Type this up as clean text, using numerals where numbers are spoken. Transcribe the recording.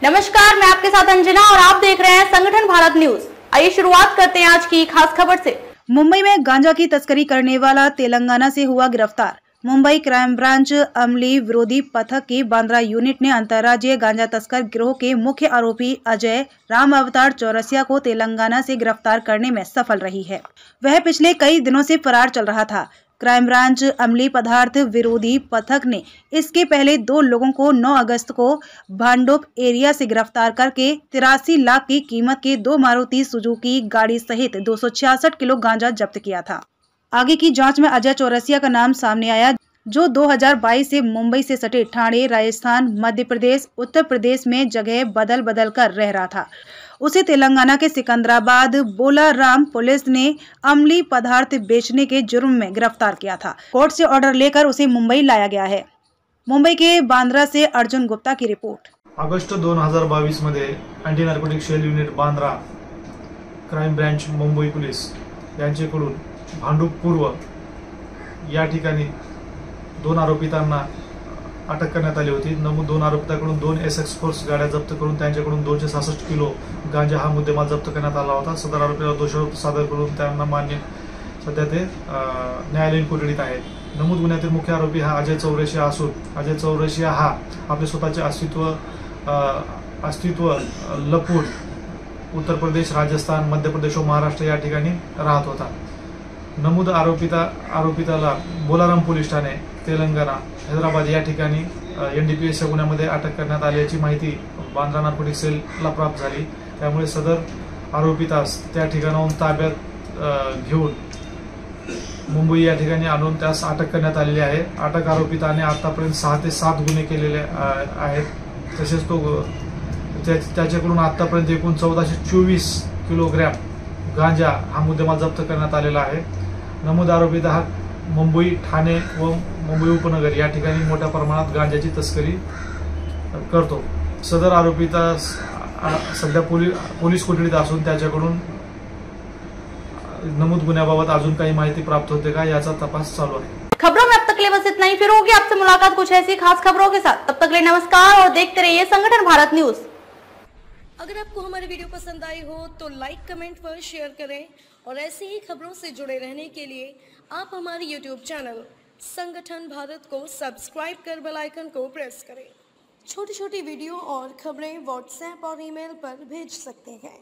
नमस्कार, मैं आपके साथ अंजना और आप देख रहे हैं संगठन भारत न्यूज। आइए शुरुआत करते हैं आज की खास खबर से। मुंबई में गांजा की तस्करी करने वाला तेलंगाना से हुआ गिरफ्तार। मुंबई क्राइम ब्रांच अमली विरोधी पथक की बांद्रा यूनिट ने अंतर्राज्यीय गांजा तस्कर गिरोह के मुख्य आरोपी अजय राम अवतार चौरसिया को तेलंगाना से गिरफ्तार करने में सफल रही है। वह पिछले कई दिनों से फरार चल रहा था। क्राइम ब्रांच अमली पदार्थ विरोधी पथक ने इसके पहले 2 लोगों को 9 अगस्त को भांडुप एरिया से गिरफ्तार करके 83 लाख की कीमत के 2 मारुति सुजुकी गाड़ी सहित 266 किलो गांजा जब्त किया था। आगे की जांच में अजय चौरसिया का नाम सामने आया, जो 2022 से मुंबई से सटे ठाणे, राजस्थान, मध्य प्रदेश, उत्तर प्रदेश में जगह बदल बदल कर रह रहा था। उसे तेलंगाना के सिकंदराबाद बोलाराम पुलिस ने अमली पदार्थ बेचने के जुर्म में गिरफ्तार किया था। कोर्ट से ऑर्डर लेकर उसे मुंबई लाया गया है। मुंबई के बांद्रा से अर्जुन गुप्ता की रिपोर्ट। ऑगस्ट 2022 मध्ये anti narcotic cell unit Bandra crime branch Mumbai police यांच्याकडून भांडुप पूर्व या ठिकाणी 2 आरोपितांना अटक करण्यात आली होती। नमूद 2 आरोपितांकडून 2 एसएक्स फोर्स गाड्या जप्त करून त्यांच्याकडून 266 किलो गांजा हा मुद्देमाल जप्त करण्यात आला होता। सदर आरोपीला दोषारोप सादर करून त्यांना मान्य सध्या ते न्यायालयीन कोठडीत आहेत। नमूद गुन्ह्यातील मुख्य आरोपी हा अजय चौरसिया असून अजय चौरसिया हा आपले स्वतःचे अस्तित्व लपून उत्तर प्रदेश, राजस्थान, मध्य प्रदेश व महाराष्ट्र या ठिकाणी राहत होता। नमूद आरोपिताला बोलाराम पोलीस ठाणे, तेलंगणा, हैदराबाद या ठिकाणी एनडीपीएस गुन्ह्यामध्ये अटक करण्यात आल्याची माहिती बांद्रा नार्कोटिक सेलला प्राप्त झाली। त्यामुळे सदर आरोपितास त्या ठिकाणाहून ताब्यात घेऊन मुंबई या ठिकाणी आणून त्यास अटक करण्यात आलेली आहे। अटक आरोपिताने आतापर्यंत 6 ते 7 गुन्हे केलेले आहेत। तसेच त्याच्याकडून आतापर्यंत एकूण 1424 किलोग्रॅम गांजा हा मुद्देमाल जप्त करण्यात आलेला आहे। नमूद आरोपित हा मुंबई, ठाणे व मुंबई उपनगर या ठिकाणी मोठ्या प्रमाणात गांजाची तस्करी करतो। सदर आरोपिता सध्या पोलीस कोठडीत असून त्याच्याकडून नमूद गुन्ह्याबाबत अजून काही माहिती प्राप्त होते का याचा तपास चालू आहे। खबरों में अब तक के लिए बस इतना ही। फिर होगी आपसे मुलाकात कुछ ऐसी खास खबरों के साथ। तब तक के लिए नमस्कार और देखते रहिए संगठन भारत न्यूज। अगर आपको हमारी वीडियो पसंद आई हो तो लाइक, कमेंट पर शेयर करें और ऐसी ही खबरों से जुड़े रहने के लिए आप हमारे YouTube चैनल संगठन भारत को सब्सक्राइब कर बेल आइकन को प्रेस करें। छोटी छोटी वीडियो और खबरें व्हाट्सएप और ईमेल पर भेज सकते हैं।